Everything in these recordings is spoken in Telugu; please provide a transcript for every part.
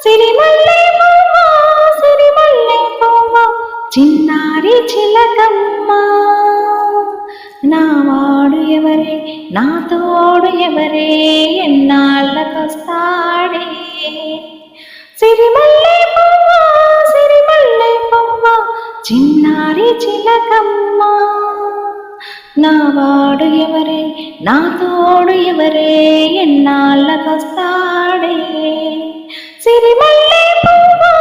సిరిమల్లె పువ్వా సిరిమల్లె పువ్వా చిన్నారి చిలకమ్మ నా వాడు ఎవరే నా తోడు ఎవరే ఎన్నాళ్ళకొస్తాడే సిరిమల్లె పువ్వా సిరిమల్లె పువ్వా చిన్నారి చిలకమ్మ నా వాడు ఎవరే నా తోడు ఎవరే ఎన్నాళ్ళకొస్తాడే సిరిమల్లె పువ్వా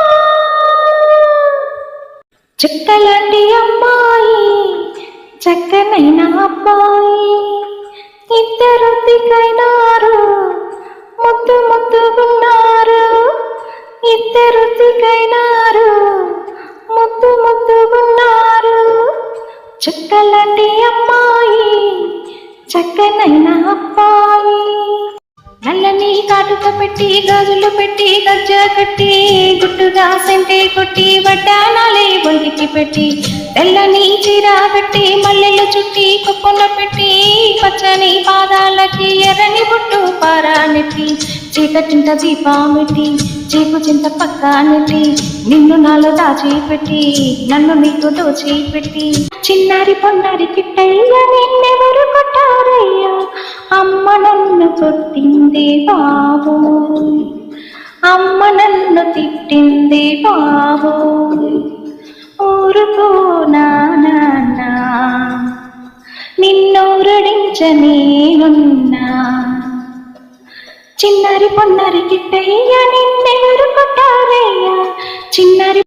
చుక్కలాంటి అమ్మాయి చక్కనైన అబ్బాయి ఇద్దరు దిగైనారు ముద్దు ముద్దుగున్నారు ఇద్దరు దిగైనారు ముద్దు ముద్దుగున్నారు చుక్కలాంటి అమ్మాయి చక్కనైన అబ్బాయి నల్లని కాటుక పెట్టి గాజులు పెట్టి గజ్జ కట్టి గుట్టుగా సెంటే కొట్టి వడ్డానాలే ఒంటికి పెట్టి తెల్లని చీర కట్టి మల్లెలు చుట్టి కొప్పున పెట్టి పచ్చని పాదాలకి ఎర్రని బుట్టు పారానెట్టి చీకటింట దీపామెట్టి చీకు చింత పక్క నెట్టి నిన్ను నాలో దాచిపెట్టి నన్ను నీకు దోచిపెట్టి చిన్నారి పొన్నారి కిట్టయ్య నిన్నెవరు కొట్టారయ్యా అమ్మ నన్ను కొట్టింది బాబు అమ్మ నన్ను తిట్టింది బాబు ఊరుకో నాన్న నిన్నూరడించనేనున్నా చిన్నారి పొన్నారి కిట్టయ్య నిన్నెవరు కొట్టారయ్యా చిన్నారి